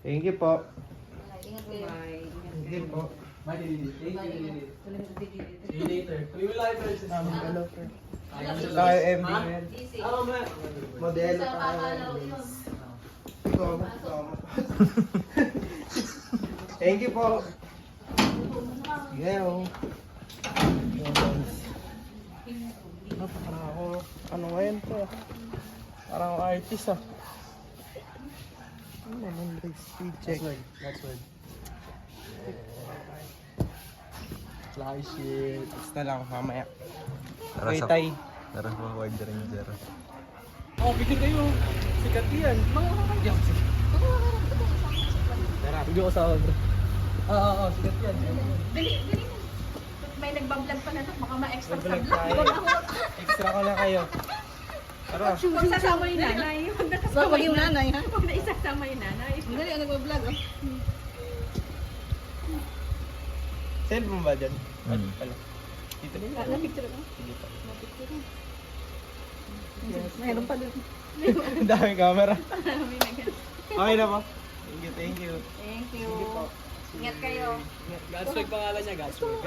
Thank you po. Ingat kayo. Thank you po. Bye, Didi. Thank you, Didi. See you later. We will later. Hello, sir. Tayo MBN. Modelo Sa tayo. papalaw yun. Thank you po. Yeah. Parang ako, ano ngayon to? Parang ako artist ah. Ano naman, speed check. That's good. Fly shit. Basta lang, mamaya. Tara Okay, sa... tay. Tara sa order niyo, sir. Oh, picture kayo. Sikat yan. Tara. Video ko sa order. Oo, sikat yan. Dali. May nagbablog pa na ito. Baka ma-extra sa Vlog vlog. tayo. Extra ko na kayo. Tara. Huwag sasama yung nanay. Huwag na kasama yung nanay, ha? Huwag na isasama yung nanay. Dali, ang nagbablog, oh. Cellphone ba dyan? Hmm. Pala. Dito din. Na-picture mo? Sige po. Na-picture mo. Mayroon pa doon. Ang daming camera. May nag- Okay na po. Thank you, thank you. Thank you. Ingat kayo. Godswag pangalan niya, Godswag.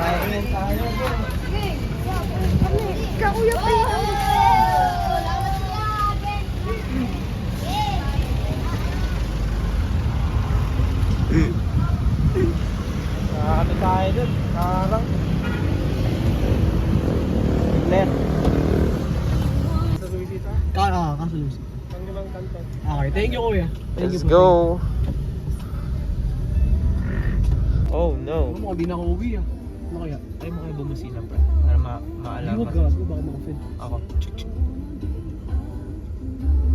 Kain tayo. Ano tayo dun? Karang. Net. Sa Luisita? Kaso Lucy. Pangibang kanto. Okay, thank you, kuya. Thank Let's you. go! Oh no! Mukhang di na ako uwi ah. Ano kaya? Ay mo kayo bumusina pre. Para Hindi maalaman. mo gago, baka ma-offend. Ako.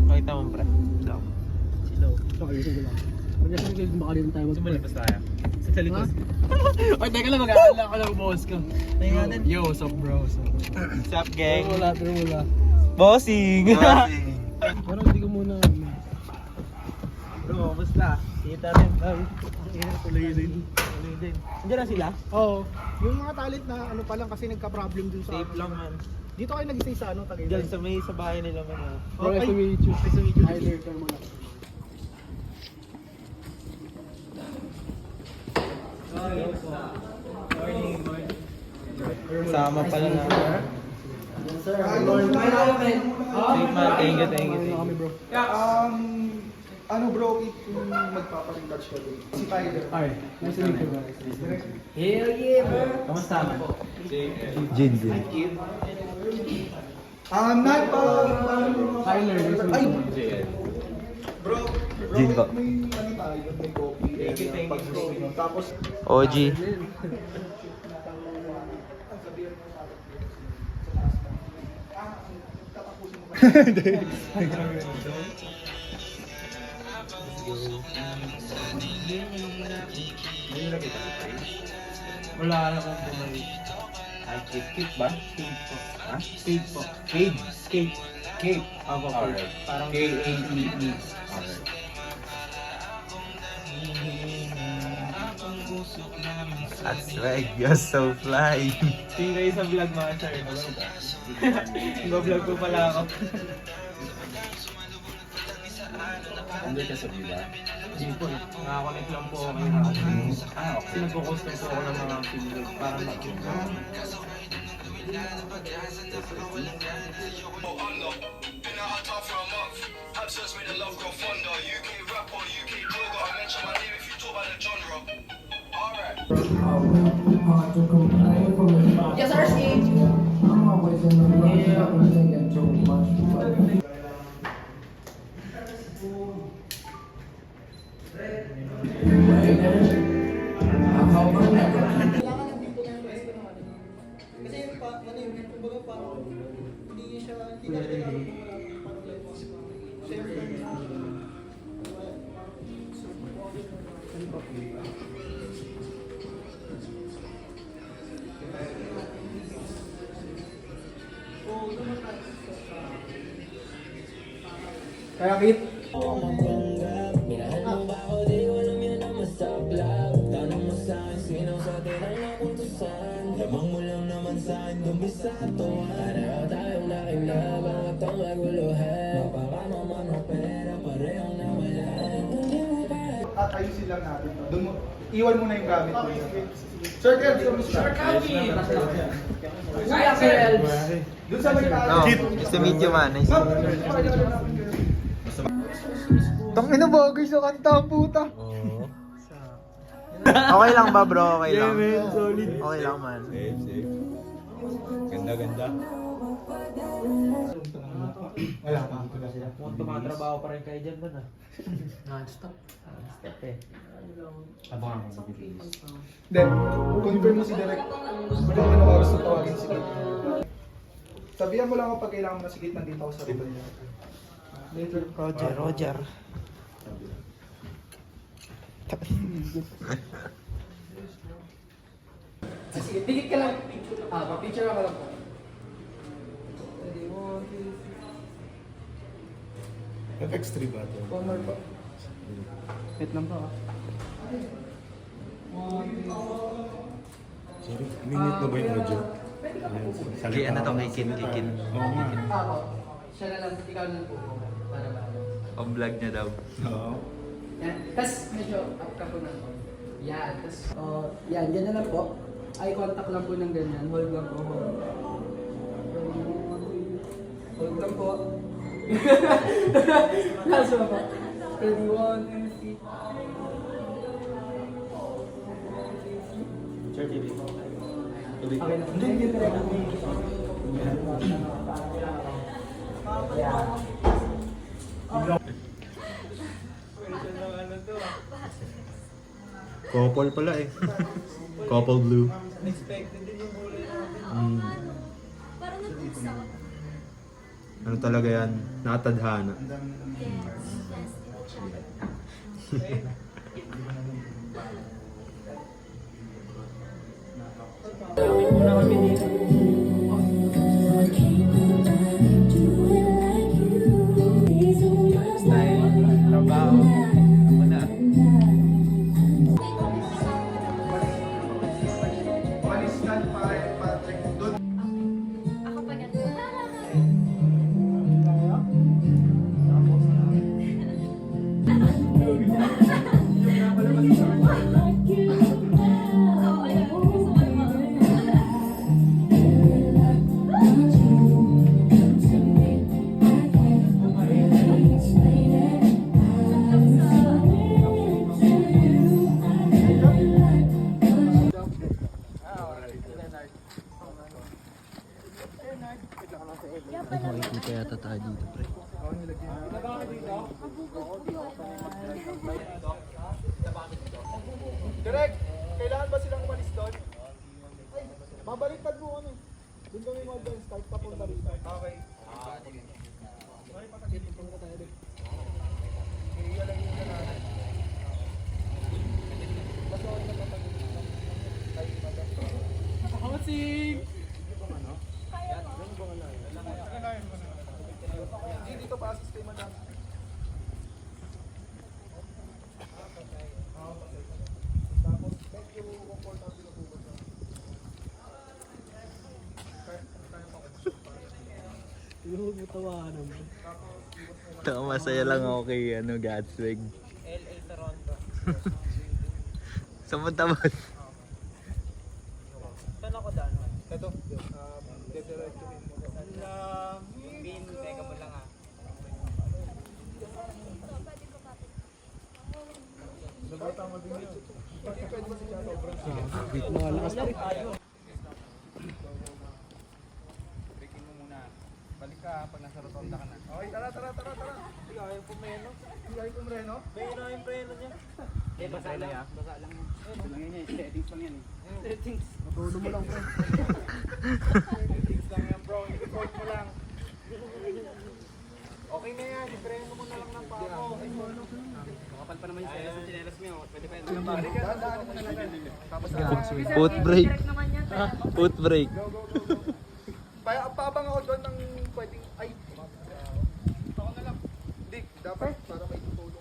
Nakita mo pre. Hello. Hello. Okay, ito lang. Mag-asal kayo kung baka rin tayo mag-play. Sumalabas tayo. Sa likod. Ay, teka lang, mag-aalala ka lang, boss ka. Tingnan natin. Yo, what's up, bro? What's up? What's up gang? Pero wala. Bossing! Pero hindi ko muna. Bro, basta. Kita rin. Ay, tuloy din. Tuloy din. Andiyan na sila? Oo. Yung mga talent na ano pa lang kasi nagka-problem dun sa... Safe lang man. Dito kayo nag-stay sa ano, Tagaytay. Diyan sa may sa bahay nila man. Oh. Bro, nice to meet you. Nice to meet you. Hi there, sir, muna. Sama pala na. Sir, Safe man. Thank you, thank you. Ano kami, bro? ano bro, kung magpaparing-touch ka dun. Si Tyler. Hi, nice to meet you, bro. Hell yeah, bro. Kamusta man? Jin. Not Tyler, nice to meet you. Bro, Gin ba? may ano tayo, may coffee. Thank you, thank you. Tapos, OG. Wala na akong bumalik. Ay, cake ba? Cake po. Ha? Cake po. Cake. Cake. Cake. Ako po. Parang K-A-E-E. Alright. That's right, you're so fly. Tingin kayo sa vlog mga sir. Nag-vlog ko pala ako. Hindi ka sa diba? Hindi po eh. Nakakonect lang po ako kayo na. Kasi nagpo-custom po ako ng mga video para mag-video. Yes, sir, Steve. kasi ano yung, kumbaga parang, hindi siya, hindi na kailangan Kaya Kit, Minahal mo ba ako di ko alam yan ang masablab. Tanong mo sa'kin sino sa atin ay nakuntusan. Lamang mo lang naman sa'kin dumisa to. Pareho tayong nakina, mga tong naguluhan. Mapakama ng pera, parehong nawalan. Hindi mo ba? At ayusin lang natin. Doon mo, iwan mo na yung gamit mo. Sir Kelps, Sir Kelps! Doon sa may taas. No, nice to meet you, man. Nice to meet you. Tangina bagay sa kanta ang puta. Okay lang ba, bro? Okay lang. Okay lang, man. Ganda. Wala pa. Mukhang tumatrabaho pa rin kayo dyan ba na? Non-stop. Non-stop eh. Abangan mo sa video. Then, confirm mo si Direk. Baka na oras na tawagin si Direk. Sabihan mo lang kapag kailangan mo na sigit nandito ako sa ribbon niya. Roger. Sige, tigit ka lang. Pa-picture ako lang po. FX3 ba ito? Corner pa. Wait lang po. Sorry, minute na ba yung audio? Kay ano to, kay Kin. Oo nga. Ako. Siya na lang, ikaw na lang po. Para ba? O vlog niya daw. Oo. Yan. Tapos medyo up ka po na po. Yan. Tapos, yan. Yan na lang po. Eye contact lang po ng ganyan. Hold lang po. Hold. Hold lang po. Last one po. Ready, 1, 2, 3. Sir TV. Okay na. Hindi na rin. Couple pala eh. Couple blue. Ano talaga yan? Nakatadhana. Palistan pa rin, Patrick. Doon. Ako pa ganito. Makikita yata tayo dito, pre. Direk, kailangan ba silang umalis doon? Ay, babaliktad mo ano. Doon kami mag-dance start papunta rin. Okay. Hindi dito pa assist kay madam. Ito, masaya lang ako kay Godswig. LA Toronto. Sa Montabon. Saan ako daan? Ito, dediretsuhin mo. Bin, teka mo lang ah. Tama din yun. Pwede ba siya sobrang sige? Breaking mo muna. Balik ka pag nasa rotonda ka na. Okay, tara. Hindi ayaw pumreno. Hindi ayaw pumreno? May yung preno niya. Eh, basa lang. Basa lang. Ito lang yan, settings lang yan eh. Settings. Matulo mo lang, bro. Settings lang yan, bro. I-record mo lang. Okay na yan. I-preno mo na lang ng pako. Makapal pa naman yung chinelas mo. Pwede pa yun. Daan mo na lang yan. Tapos Foot break. Foot break. Go. Paabang ako doon ng pwedeng, ay, ako na lang. Hindi, dapat para may tutulong.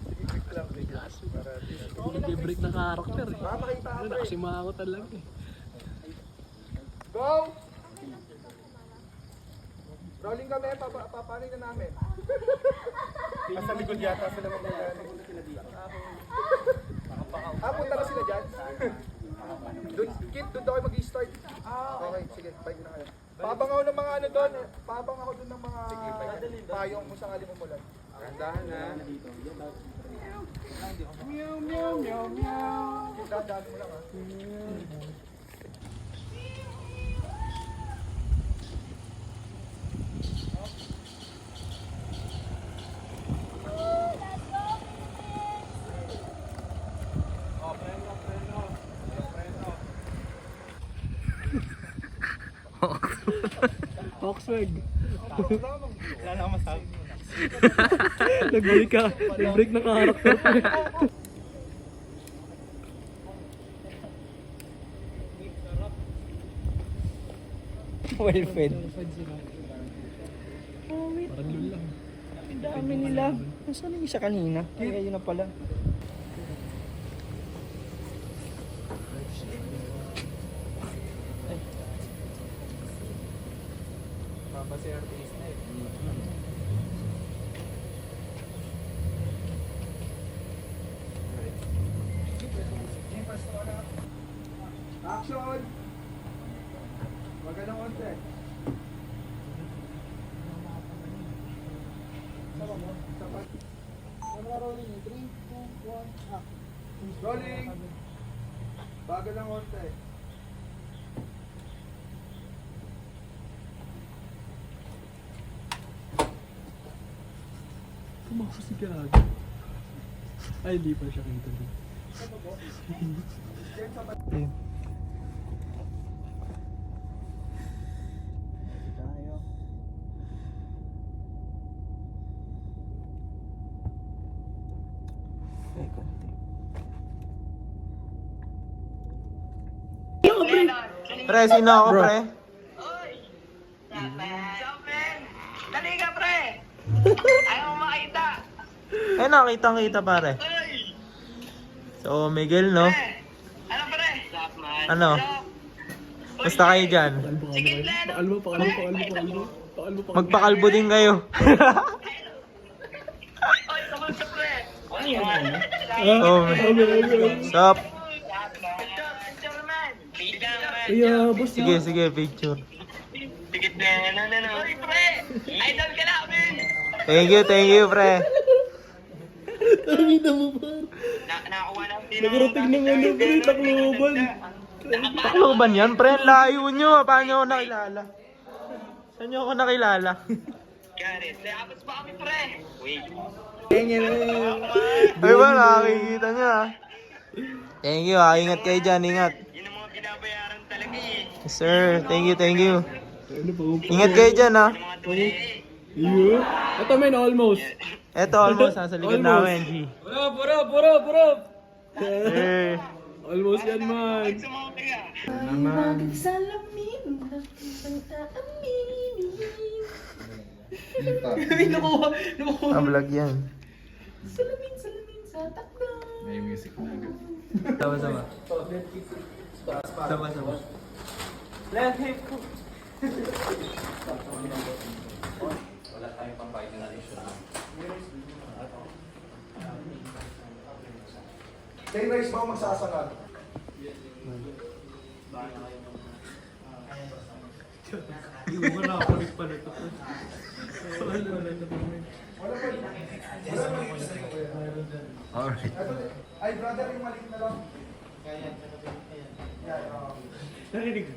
Sige, break lang. Para Nag-break na karakter eh. makita ka, pre. Nakasimangot talaga eh. Go! Rolling kami, papanin na namin. Nasa likod yata sila mag-ano. Punta na sila dyan. Doon, Kit, doon daw kayo mag-i-start. Okay, sige, bike na kayo. Pabang ako ng mga ano doon, pabang ako doon ng mga payong kung sakali mo mulan. Dahan na. Meow, meow, meow, meow. Dahan mo lang ha. Oxford. Wala na akong masabi. Nag-break ka. Nag-break na karakter pa. Well fed. Parang lul lang. Ang dami nila. Nasaan yung isa kanina? Ay, ayun na pala. Kasi artista eh. Action! Magandang konti. Sapat. Rolling. 3, 2, 1, act. Rolling! Bagal lang konti. Kumakso si Gago. Ay, hindi pa siya kita doon. Pre, sino ako, pre? Dali ka, pre! Ayaw mo makita! Eh, nakita-kita, pare. So, Miguel, no? Ano, pre? Ano? Basta kayo dyan. Sige, Leno! Magpakalbo din kayo. Oy, sabon ka, pre! Oh, stop. Picture, man! Picture, man! Sige, sige, picture. Tigit na. Oy, pre! Idol ka namin! Thank you, pre. Nakakuha natin. Nagarating ng ano, pre, Tacloban. Tacloban yan, pre. Ang layo nyo. Paano nyo ako nakilala? Saan nyo ako nakilala? Garit, layabas pa kami, pre! Wait. Ay ba, nakakikita nyo, ah. Thank you, ah. Ingat kayo dyan, ingat. Yun ang mga binabayaran talaga eh. Yes, sir. Thank you. Ano pa? Ingat kayo dyan, ah. Mga tunay eh. Iyo. Ito, men, almost. Eto, almost. Nasa likod namin, G. Purap. Eh. Almost yan, man. Sumampi ka. Ah, vlog yan. Sama-sama. Sama-sama. Let's hip ko. Kayo guys ba magsasanag? Hindi mo na ako pala ito. Alright. Ay, brother, yung maliit na lang. Narinig.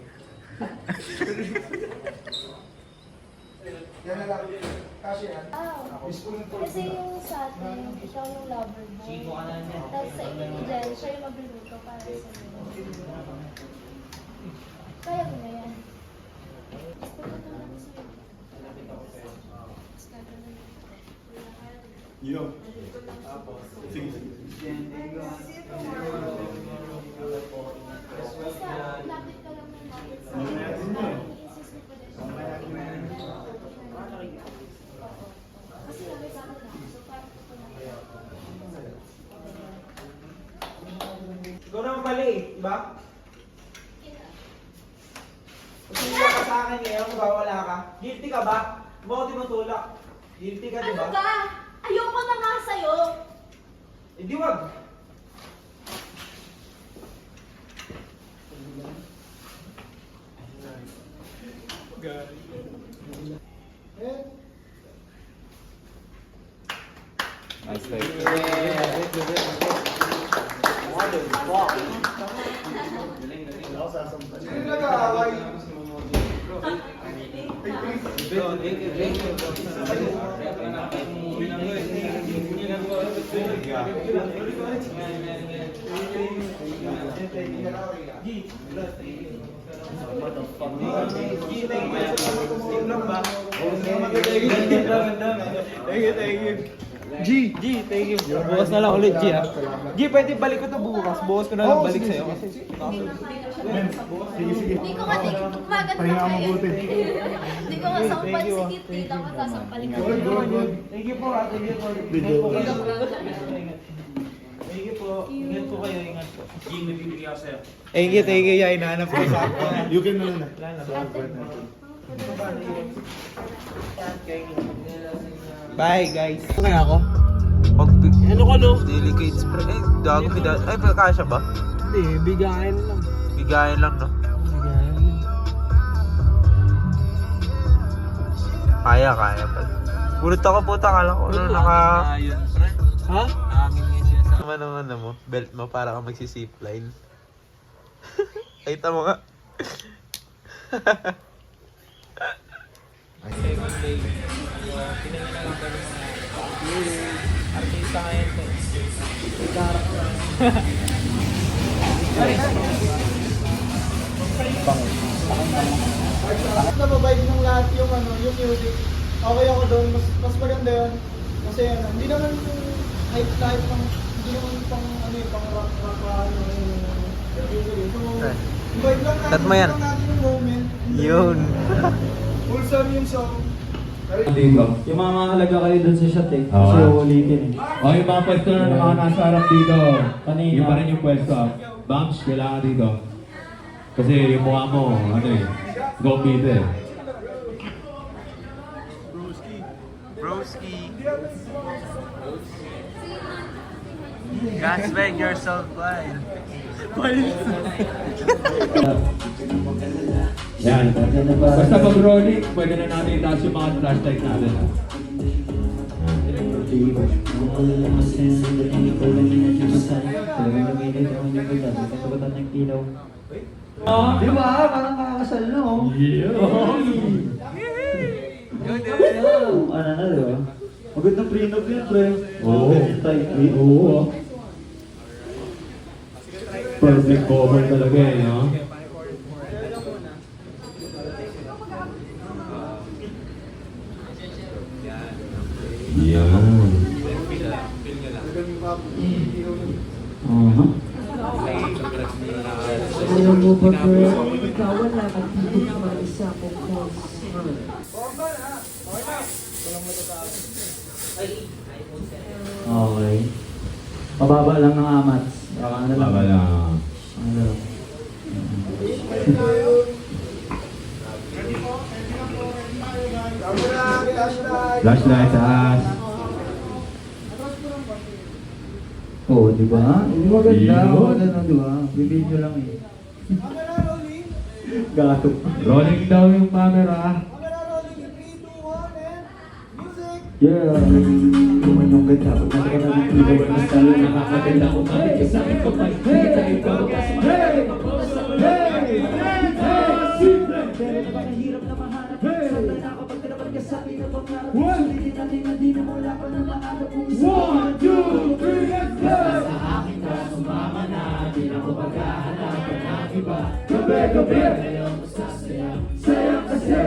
Yan na lang. Kasi yan. Spoonful. Kasi yung sa atin, ikaw yung lover boy. Tapos sa inyo dyan, siya yung magluluto para sa inyo. Kaya mo na yan. Yo. Sige. Basta, lapit ka lang ng lapit sa akin. I-insist mo pa din siya. Kasi sabi sa akin na, so parang ito na. Ikaw naman pala eh, diba? akin ngayon, mawawala ka. Guilty ka ba? Mo di matulak. Guilty ka, di Ano ba? ka? Ayoko na nga sa'yo. Hindi wag. Sino nag-aaway? G, thank you. Bukas na lang ulit, G, ha? G, pwede balik ko to bukas. Bukas ko na lang balik sa'yo. Hindi ko kasi maganda kayo. Hindi ko masampal si Kitty, tapos sasampalin ko. Thank you po, ha? Thank you po. Thank you po. Ingat po kayo, ingat po. G, nabibigay ako sa'yo. Thank you. Yeah, inaanap ko sa ako. You can muna. Bye, guys. Kaya ako? Ano ko, no? Delicate spray. Eh, gago, ay, kasya ba? Hindi, bigayan lang. Bigayan lang, no? Kaya pa. Gulat ako, puta, kala ko, ano, Ha? ano mo, belt mo para ka magsi-zipline. Kita mo nga. Artista ngayon to. Nababibe ng lahat yung yung music. Okay ako doon, mas maganda yun. Kasi hindi naman hype type ng, hindi naman pang pang rock yung music. So, vibe lang natin, Tat mo yan. lang natin yung moment. Yun. Wholesome yung song. Dito. Yung mga mahalaga kayo dun sa shot eh. Oo. Kasi uulitin eh. O, yung mga pwesto na mga nasa harap dito. Kanina. Yung pa rin yung pwesto. Bams, kailangan dito. Kasi yung mukha mo, go Peter. Broski. Gas make yourself wild. Yan. Basta pag-rolling, pwede na natin itaas yung mga flashlight natin. Di ba? Parang kakasal na oh. Ano na, di ba? Magandang prenup yun, pre. Oo. Oo. Perfect cover talaga eh, no? Yan. Ayaw mo ba, bro? Ikaw wala ka dito pa isa ko po. Okay. Pababa lang ng amats. Baka ano lang. Baba lang. Ano lang. Flashlight taas. Oo, di ba? Hindi maganda. Yun. Oo, ano, di ba? Bibidyo lang eh. Gato. Rolling daw yung camera. Yeah. Kuman yung ganda. Pag nasa ka na ng iba, mas talo nakakaganda kung kapit ka sa akin kapag hey! Ikaw ka sa hey! Hey! Simple! Pero napakahirap na mahanap. Sanda na kapag tinapan ka sa akin na pangarap. Sulitin natin na di na mula pa ng maanap kung isa. 1, 2, 3, let's go! Sa akin ka sumama na. Di na ko paghahanapan ng iba. Gabi! Ngayon mo sasaya. Sayang kasi.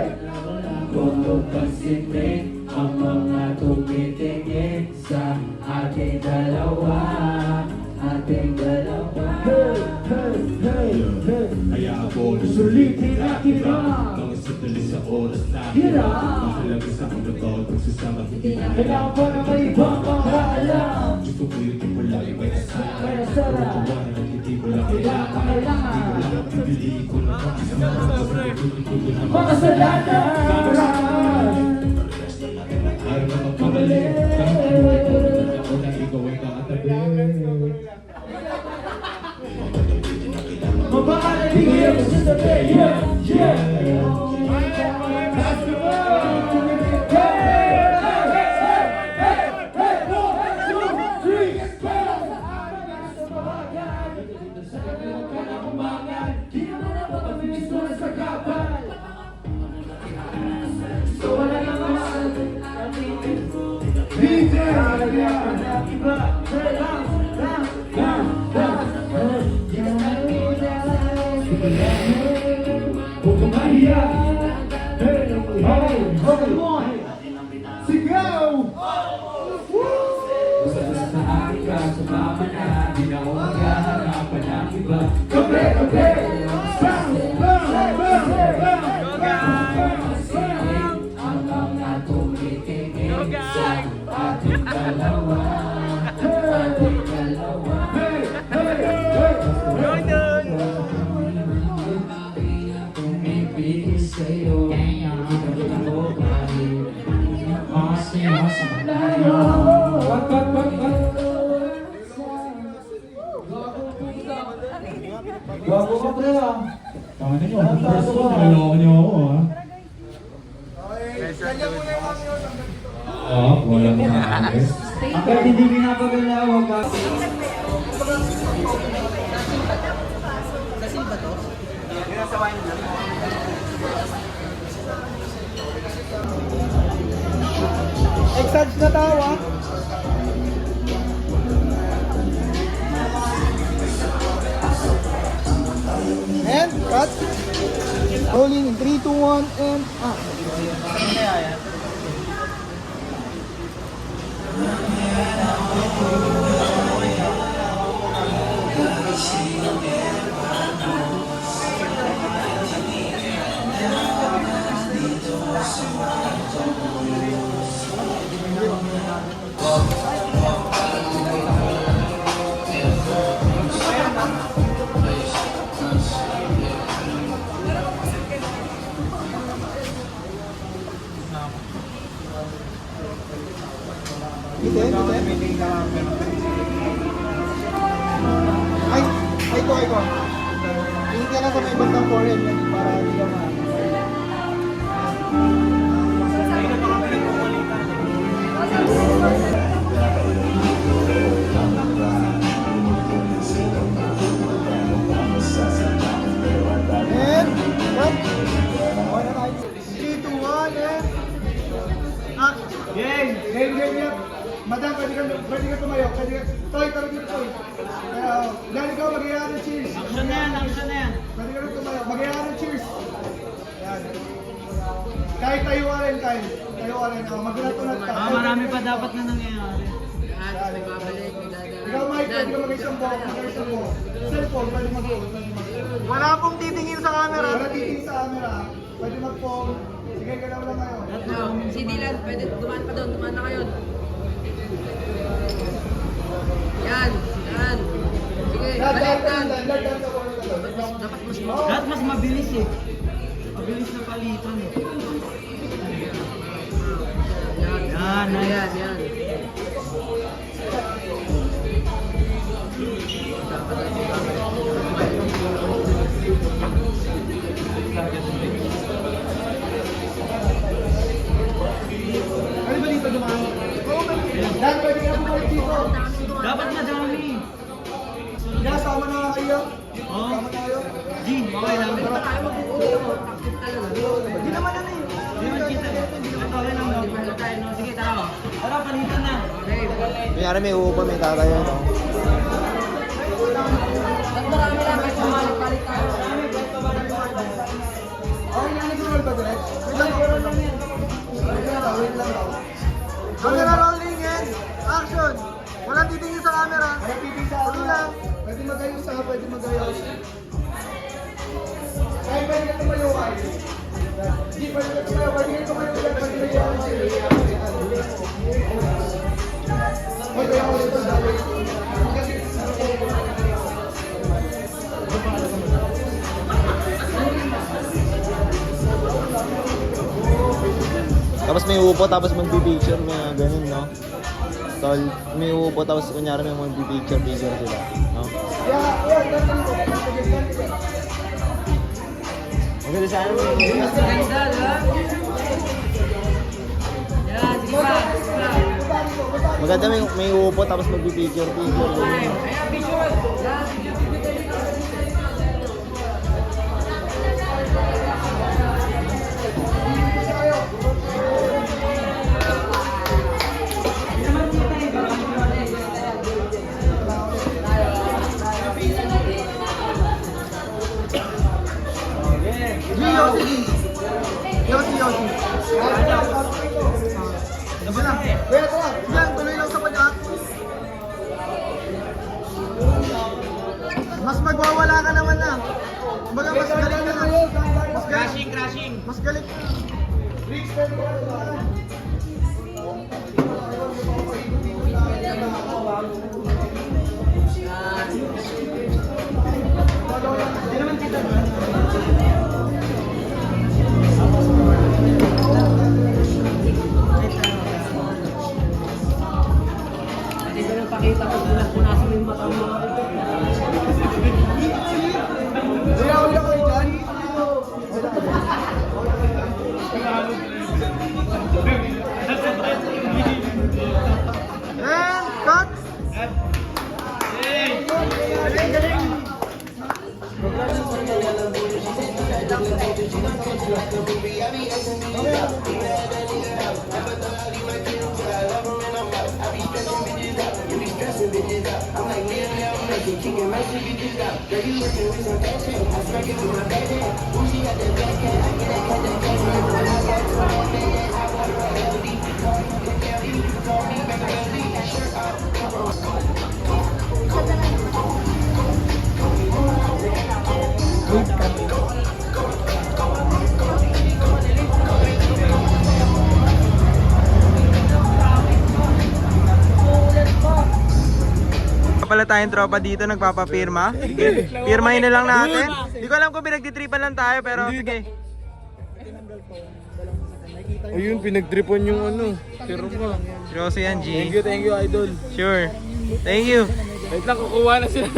Kung pansinin ang mga tumitingin sa ating dalawa. Ating dalawa. Hey, hey, hey, hey. Kaya ako Sulitin natin na. mga sandali sa oras natin. Hirap. Mahalaga sa akin na to. Pagsasama hindi na Kailangan pa na may ibang pangaalam. Gusto ko yung palagi may nasara. May nasara. Pero kung wala, hindi ko lang Kailangan. Hindi ko lang Makasalanan! Ayaw na magpabalik. Ako na ikaw ay kakatabi. Mabakaligay ako sa tabi. Yeah, yeah. That's the word. Hey, hey, hey, hey, hey. 1, 2, 3, go! Di naman ako kabilis mo na sa kapal. So wala na mga DJ! Iba! Huwag kang mahiya! Sigaw! Basta sa akin ka, sumama na. Di na ako maghaharapan ng iba. Kape! Kape! Bang! Bang! Bang! Bang! Hanggang na tumitingin sa ating dalawa. Ating dalawa. Hey! Hey! Hey! Tumibigil sa'yo. Hindi ako kahit kasi sa malayo. Wag! Gago ka pre ah. Tama na nyo, first ko, naloko nyo ako ah. Okay, ganyan mo na yung action. Oo, walang mga alis. Kapag hindi pinapagalaw ka. Exage na tawa. And cut. Rolling in 3, 2, 1 and Ay ko. Tingin ka lang sa may bandang forehead na para hindi ka And cut. Okay na tayo. 3, 2, 1 and action. Game. Madam, pwede ka tumayo. Toy, tara dito, Toy. Galing ka, mag-iyan ng cheers. Action na yan. Pwede ka rin tumayo. Mag-iyan ng cheers. Yan. Kahit tayo rin. Magulat-ulat ka. Marami pa dapat na nangyayari. Ikaw, Mike, pwede ka mag-isang buhok. Cellphone, pwede mag-phone. Wala pong titingin sa camera. Pwede mag-phone. Sige, galaw lang kayo. Si Dylan, pwede dumaan pa doon. Dumaan na kayo. Yan. Sige, balikan. Dapat mas mabilis eh. Mabilis na palitan eh. Yan. Ano ba dito dumaan? Yan, pwede ka bumalik dito. Dapat madami. Yan, sama na kayo. Oo. Sama na kayo. G, okay lang. Hindi pa tayo mag-uuli. Taktik talaga. Hindi naman yan eh. Hindi man kita. Ito rin lang. Sige, tara. Tara, palitan na. Kunyari may upa, may tatayo ito. At marami lang kahit pamalit-palit tayo. Okay, yan nag-roll ba direct? Wait lang. Camera rolling and action! Walang titingin sa camera. Sige lang. Pwede magayos ha, pwede magayos. Kahit pwede ka tumayo ay. Hindi pwede ka tumayo, pwede ka tumayo dyan, pwede ka tumayo dyan. Pwede ako dito dali. Tapos may upo, tapos mag-picture, may ganun, no? Tol, may upo, tapos kunyari may mag-picture sila, no? Maganda sa ano? Maganda may upo, tapos mag-picture. Mas magwawala ka naman na. Kumbaga mas galing ka na. Crashing. Mas galing. Pala tayong tropa dito nagpapapirma. Sige, pirmahin na lang natin. Hindi ko alam kung pinagtitripan lang tayo pero sige. Ayun, pinagtripan yung ano. Pirma. Seryoso yan, G. Thank you, idol. Sure. Thank you. Wait lang, kukuha na sila.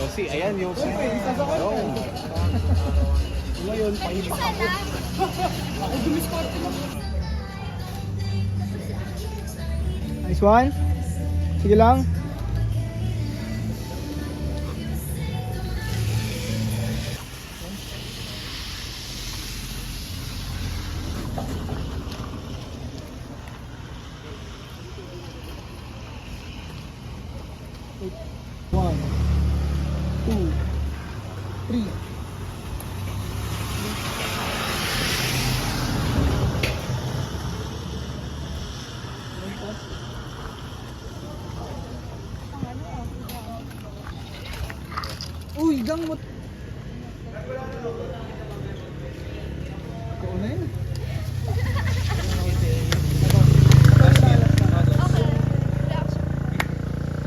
Yossi, ayan Yossi. Nice one. Sige lang. One, two, three. Uy, gang mo. Ikaw na yun.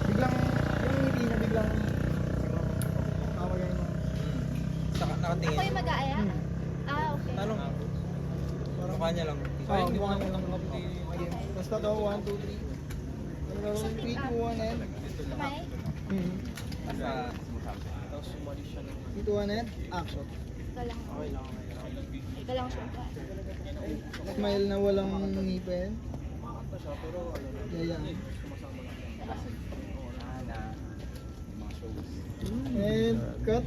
Biglang, yung ngiti niya biglang tawagay mo. Nakatingin. Ako yung mag-aaya? Okay. Tanong. Mukha niya lang. Oo, mukha na lang. Basta daw, 1, 2, 3. 3, 2, 1, and... May? Dito 1 and action. Ikaw lang. Ikaw lang siya pa. Smile na walang ngipin. Yan. And cut.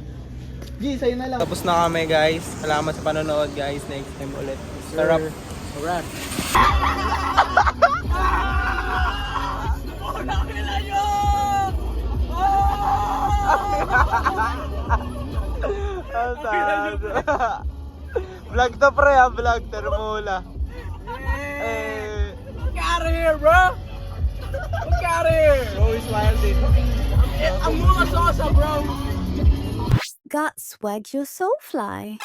G, sa'yo na lang. Tapos na kami guys. Salamat sa panonood guys. Next time ulit. Sarap. Sarap. Vlog to pre ha, vlog. Termola. Get out of here, bro! Get out of here! Always wilding. I'm Mula Sosa, bro! Got swag, you're so fly.